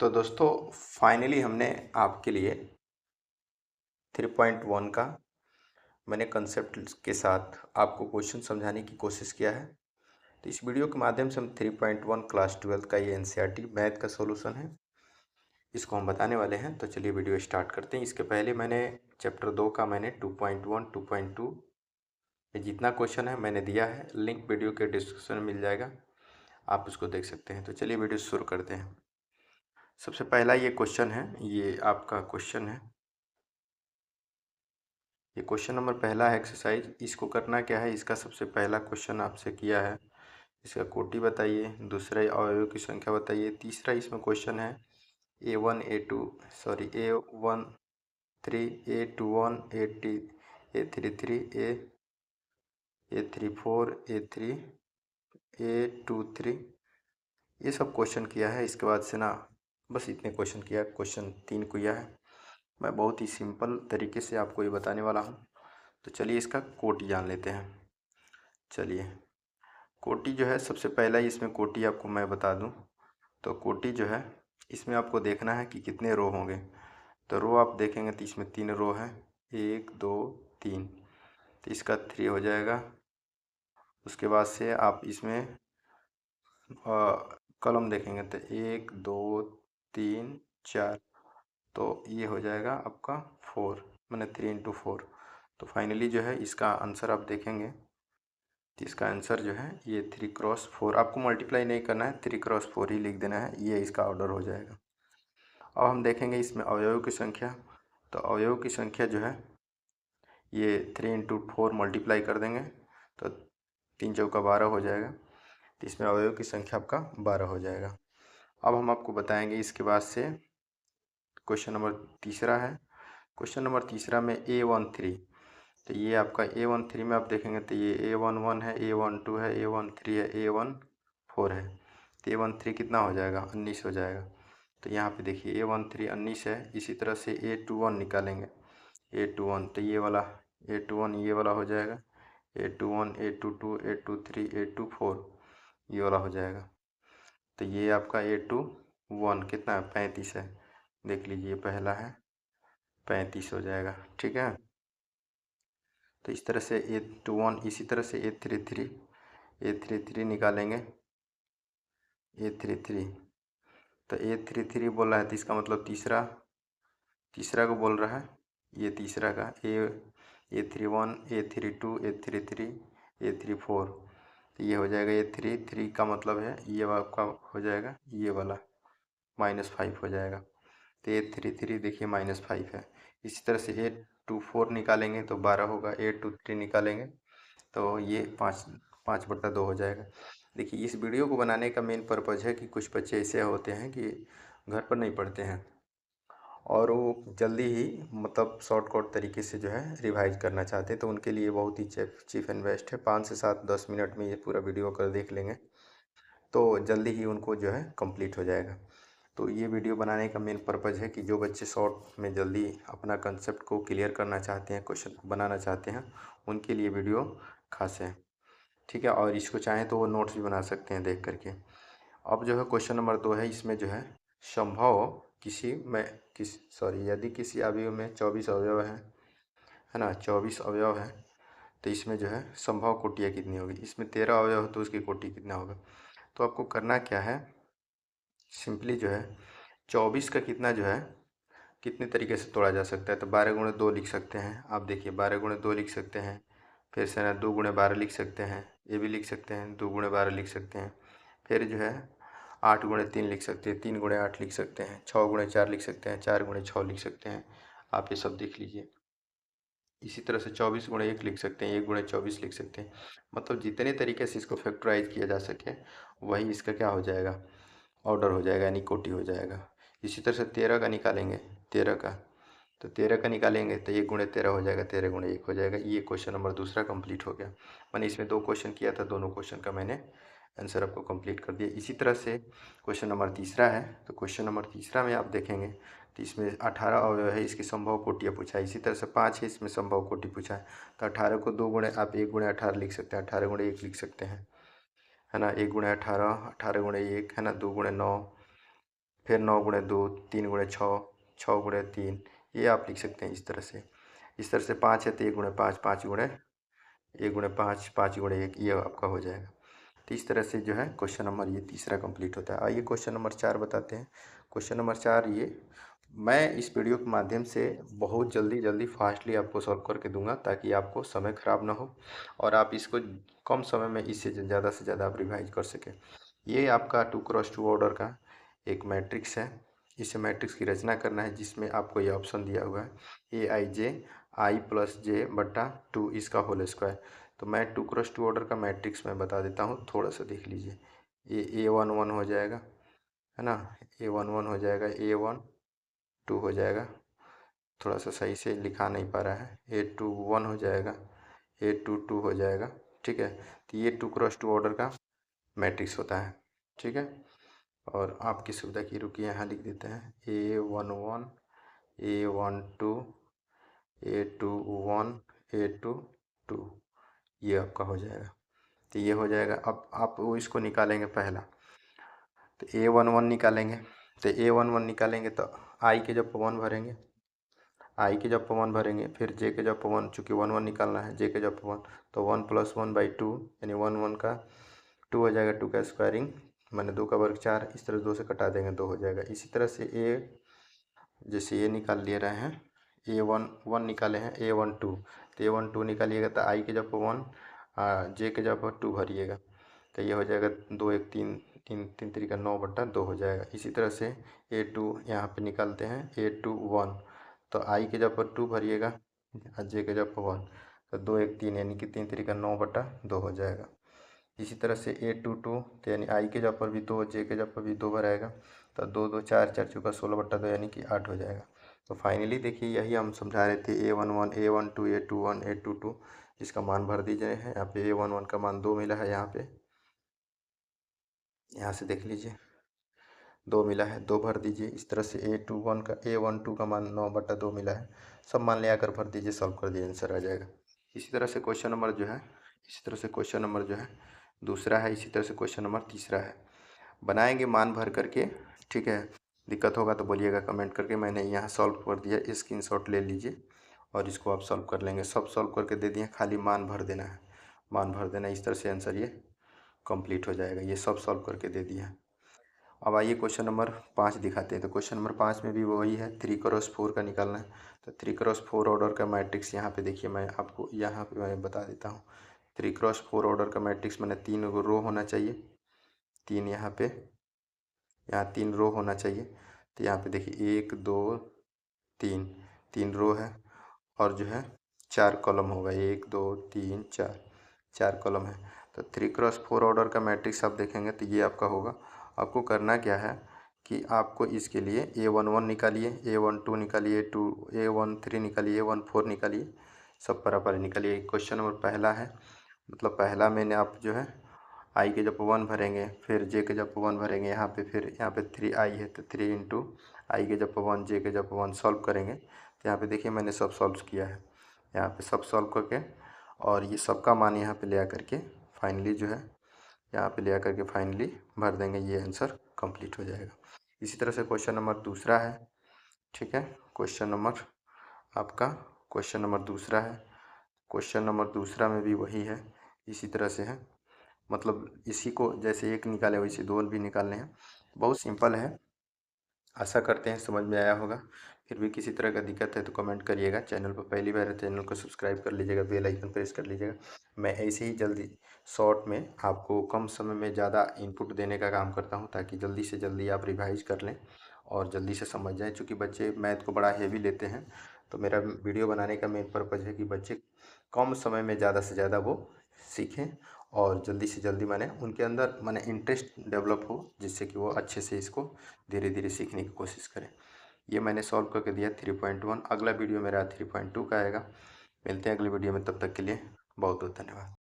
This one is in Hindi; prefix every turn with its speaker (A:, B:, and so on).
A: तो दोस्तों फाइनली हमने आपके लिए 3.1 का मैंने कंसेप्ट के साथ आपको क्वेश्चन समझाने की कोशिश किया है। तो इस वीडियो के माध्यम से हम 3.1 क्लास 12 का ये एनसीईआरटी मैथ का सॉल्यूशन है, इसको हम बताने वाले हैं। तो चलिए वीडियो स्टार्ट करते हैं। इसके पहले मैंने चैप्टर 2 का मैंने 2.1 2.2 ये जितना क्वेश्चन है मैंने दिया है, लिंक वीडियो के डिस्क्रिप्शन में मिल जाएगा, आप उसको देख सकते हैं। तो चलिए वीडियो शुरू करते हैं। सबसे पहला ये क्वेश्चन है, ये आपका क्वेश्चन है, ये क्वेश्चन नंबर पहला है एक्सरसाइज। इसको करना क्या है, इसका सबसे पहला क्वेश्चन आपसे किया है, इसका कोटि बताइए, दूसरा अवयव की संख्या बताइए, तीसरा इसमें क्वेश्चन है A13 A21 A33 A34 A23 ये सब क्वेश्चन किया है। इसके बाद से ना बस इतने क्वेश्चन किया, क्वेश्चन 3 किया है। मैं बहुत ही सिंपल तरीके से आपको ये बताने वाला हूँ। तो चलिए इसका कोटि जान लेते हैं। चलिए कोटि जो है, सबसे पहला ही इसमें कोटि आपको मैं बता दूं। तो कोटि जो है इसमें आपको देखना है कि कितने रो होंगे। तो रो आप देखेंगे तो इसमें 3 रो है, 1 2 3, तो इसका 3 हो जाएगा। उसके बाद से आप इसमें कॉलम देखेंगे तो 1 2 3 4, तो ये हो जाएगा आपका 4, मैंने 3 × 4। तो फाइनली जो है इसका आंसर आप देखेंगे तो इसका आंसर जो है ये 3 × 4, आपको मल्टीप्लाई नहीं करना है, 3 × 4 ही लिख देना है, ये इसका ऑर्डर हो जाएगा। अब हम देखेंगे इसमें अवयव की संख्या। तो अवयव की संख्या जो है ये 3 × 4 मल्टीप्लाई कर देंगे तो 3 चौका 12 हो जाएगा। तो इसमें अवयव की संख्या आपका 12 हो जाएगा। अब हम आपको बताएंगे इसके बाद से क्वेश्चन नंबर तीसरा है। क्वेश्चन नंबर तीसरा में A13, तो ये आपका A13 में आप देखेंगे तो ये A11 है, A12 है, A13 है, A14 है। तो A13 कितना हो जाएगा, 19 हो जाएगा। तो यहाँ पे देखिए A13 19 है। इसी तरह से A21 निकालेंगे, A21 तो ये वाला A21 ये वाला हो जाएगा, A21 A22 A23 A24 ये वाला हो जाएगा। तो ये आपका A21 कितना है, 35 है। देख लीजिए पहला है 35 हो जाएगा, ठीक है। तो इस तरह से A21, इसी तरह से A33 निकालेंगे, A33 तो A33 बोल रहा है तो इसका मतलब तीसरा को बोल रहा है, ये तीसरा का A31 A32 A33 A34, तो ये हो जाएगा A33 का मतलब है ये आपका हो जाएगा ये वाला -5 हो जाएगा। तो A33 देखिए -5 है। इसी तरह से A24 निकालेंगे तो 12 होगा, A23 निकालेंगे तो ये 5/2 हो जाएगा। देखिए इस वीडियो को बनाने का मेन पर्पज़ है कि कुछ बच्चे ऐसे होते हैं कि घर पर नहीं पढ़ते हैं और वो जल्दी ही मतलब शॉर्टकट तरीके से जो है रिवाइज करना चाहते हैं। तो उनके लिए बहुत ही चीप एंड बेस्ट है, 5 से 7 10 मिनट में ये पूरा वीडियो कर देख लेंगे तो जल्दी ही उनको जो है कंप्लीट हो जाएगा। तो ये वीडियो बनाने का मेन पर्पज़ है कि जो बच्चे शॉर्ट में जल्दी अपना कंसेप्ट को क्लियर करना चाहते हैं, क्वेश्चन बनाना चाहते हैं, उनके लिए वीडियो खास है, ठीक है। और इसको चाहें तो वो नोट्स भी बना सकते हैं देख करके। अब जो है क्वेश्चन नंबर 2 है, इसमें जो है संभव यदि किसी अवयव में 24 अवयव है ना, 24 अवयव है तो इसमें जो है संभव कोटियाँ कितनी होगी। इसमें 13 अवयव है तो उसकी कोटि कितना होगा। तो आपको करना क्या है, सिंपली जो है 24 का कितना जो है कितने तरीके से तोड़ा जा सकता है। तो 12 × 2 लिख सकते हैं, आप देखिए 12 × 2 लिख सकते हैं, फिर से ना 2 × 12 लिख सकते हैं, ये भी लिख सकते हैं, 2 × 12 लिख सकते हैं, फिर जो है 8 × 3 लिख सकते हैं, 3 × 8 लिख सकते हैं, 6 × 4 लिख सकते हैं, 4 × 6 लिख सकते हैं। आप ये सब देख लीजिए। इसी तरह से 24 × 1 लिख सकते हैं, 1 × 24 लिख सकते हैं। मतलब जितने तरीके से इसको फैक्टराइज किया जा सके वही इसका क्या हो जाएगा, ऑर्डर हो जाएगा, यानी कोटि हो जाएगा। इसी तरह से 13 का निकालेंगे, 13 का तो 13 का निकालेंगे तो 1 × 13 हो जाएगा, 13 × 1 हो जाएगा। ये क्वेश्चन नंबर दूसरा कंप्लीट हो गया। मैंने इसमें 2 क्वेश्चन किया था, दोनों क्वेश्चन का मैंने आंसर आपको कंप्लीट कर दिया। इसी तरह से क्वेश्चन नंबर तीसरा है, तो क्वेश्चन नंबर तीसरा में आप देखेंगे तो इसमें 18 अवयव है, इसकी संभव कोटियाँ पूछा है। इसी तरह से 5 है, इसमें संभव कोटि पूछा है। तो 18 को 2 गुणे आप 1 × 18 लिख सकते हैं, 18 × 1 लिख सकते हैं, है ना, 1 × 18 18 × 1 है ना, 2 × 9 फिर 9 × 2, 3 × 6, 6 × 3, ये आप लिख सकते हैं इस तरह से। इस तरह से 5 है तो 1 × 5, 5 × 1, ये आपका हो जाएगा। तो इस तरह से जो है क्वेश्चन नंबर ये तीसरा कंप्लीट होता है। आइए क्वेश्चन नंबर 4 बताते हैं। क्वेश्चन नंबर 4 ये मैं इस वीडियो के माध्यम से बहुत जल्दी फास्टली आपको सॉल्व करके दूंगा ताकि आपको समय ख़राब ना हो और आप इसको कम समय में इससे ज़्यादा से ज़्यादा आप रिवाइज कर सकें। ये आपका 2x2 ऑर्डर का एक मैट्रिक्स है। इस मैट्रिक्स की रचना करना है जिसमें आपको ये ऑप्शन दिया हुआ है Aij(i+j/2) इसका होल स्क्वायर। तो मैं 2x2 ऑर्डर का मैट्रिक्स मैं बता देता हूँ, थोड़ा सा देख लीजिए। ये A11 हो जाएगा, है ना, A11 हो जाएगा, A12 हो जाएगा, थोड़ा सा सही से लिखा नहीं पा रहा है, A21 हो जाएगा, A22 हो जाएगा। ठीक है, तो ये 2x2 ऑर्डर का मैट्रिक्स होता है। ठीक है, और आपकी सुविधा की रुकिए यहाँ लिख देते हैं A11, A12, A21, A22, ये आपका हो जाएगा। तो ये हो जाएगा। अब आप वो इसको निकालेंगे पहला, तो A11 निकालेंगे। तो A11 निकालेंगे तो आई के जब पवन भरेंगे, आई के जब पवन भरेंगे, फिर जे के जब पवन, चूँकि 1 1 निकालना है, जे के जब पवन, तो 1 + 1/2 यानी 1 1 का 2 हो जाएगा, 2 का स्क्वायरिंग मैंने 2 का वर्ग 4, इस तरह 2 से कटा देंगे 2 हो जाएगा। इसी तरह से जैसे ये निकाल ले रहे हैं, A11 निकाले हैं, A12, तो A12 निकालिएगा तो आई के जब 1, जे के जब 2 भरिएगा, तो ये हो जाएगा 2 1 3 3 3 3 का 9/2 हो जाएगा। इसी तरह से A2 यहाँ पे निकालते हैं, A21, तो आई के जब 2 भरिएगा, जे के जब 1, तो 2 1 3 यानी कि 3 3 का 9/2 हो जाएगा। इसी तरह से A22, तो यानी आई के जब पर भी 2, जे के जब पर भी 2 भराएगा, तो 2 2 4 4 चौका 16/2 यानी कि 8 हो जाएगा। तो फाइनली देखिए यही हम समझा रहे थे, A11, A12, A21, A22, इसका मान भर दीजिए हैं। यहाँ पे A11 का मान 2 मिला है, यहाँ से देख लीजिए 2 मिला है, 2 भर दीजिए। इस तरह से A12 का मान 9/2 मिला है, सब मान ले आकर भर दीजिए, सॉल्व कर दिए, आंसर आ जाएगा। इसी तरह से क्वेश्चन नंबर जो है, दूसरा है। इसी तरह से क्वेश्चन नंबर तीसरा है, बनाएंगे मान भर करके। ठीक है, दिक्कत होगा तो बोलिएगा कमेंट करके। मैंने यहाँ सॉल्व कर दिया, स्क्रीनशॉट ले लीजिए और इसको आप सॉल्व कर लेंगे। सब सॉल्व करके दे दिए, खाली मान भर देना है, मान भर देना। इस तरह से आंसर ये कंप्लीट हो जाएगा। ये सब सॉल्व करके दे दिया। अब आइए क्वेश्चन नंबर 5 दिखाते हैं। तो क्वेश्चन नंबर 5 में भी वही है, 3x4 का निकालना है। तो 3x4 ऑर्डर का मैट्रिक्स यहाँ पे देखिए, मैं आपको यहाँ पे मैं बता देता हूँ। 3x4 ऑर्डर का मैट्रिक्स मैंने 3 रो होना चाहिए, 3 यहाँ पे, यहाँ 3 रो होना चाहिए। तो यहाँ पे देखिए 1 2 3, 3 रो है, और जो है 4 कॉलम होगा, 1 2 3 4, 4 कॉलम है। तो 3x4 ऑर्डर का मैट्रिक्स आप देखेंगे तो ये आपका होगा। आपको करना क्या है कि आपको इसके लिए A11 निकालिए, A12 निकालिए, A13 निकालिए, A14 निकालिए, सब पर निकालिए। क्वेश्चन नंबर पहला है, मतलब पहला मैंने आप जो है आई के जब 1 भरेंगे, फिर जे के जब 1 भरेंगे, यहाँ पे फिर यहाँ पे 3i है, तो 3 × आई के जब 1, जे के जब 1 सॉल्व करेंगे। तो यहाँ पे देखिए मैंने सब सॉल्व किया है, यहाँ पे सब सॉल्व करके, और ये सबका मान यहाँ पे ले आकर के फाइनली जो है यहाँ पे ले आकर के फाइनली भर देंगे, ये आंसर कंप्लीट हो जाएगा। इसी तरह से क्वेश्चन नंबर दूसरा है। ठीक है, क्वेश्चन नंबर आपका क्वेश्चन नंबर दूसरा है। क्वेश्चन नंबर दूसरा में भी वही है, इसी तरह से है, मतलब इसी को जैसे एक निकाले वैसे 2 भी निकालने हैं। बहुत सिंपल है, आशा करते हैं समझ में आया होगा। फिर भी किसी तरह का दिक्कत है तो कमेंट करिएगा। चैनल पर पहली बार है, चैनल को सब्सक्राइब कर लीजिएगा, बेल आइकन प्रेस कर लीजिएगा। मैं ऐसे ही जल्दी शॉर्ट में आपको कम समय में ज़्यादा इनपुट देने का काम करता हूं, ताकि जल्दी से जल्दी आप रिवाइज कर लें और जल्दी से समझ जाएँ। चूँकि बच्चे मैथ को बड़ा हेवी लेते हैं, तो मेरा वीडियो बनाने का मेन पर्पज़ है कि बच्चे कम समय में ज़्यादा से ज़्यादा वो सीखें और जल्दी से जल्दी माने उनके अंदर माने इंटरेस्ट डेवलप हो, जिससे कि वो अच्छे से इसको धीरे धीरे सीखने की कोशिश करें। ये मैंने सॉल्व करके दिया 3.1। अगला वीडियो मेरा 3.2 का आएगा। मिलते हैं अगली वीडियो में, तब तक के लिए बहुत बहुत धन्यवाद।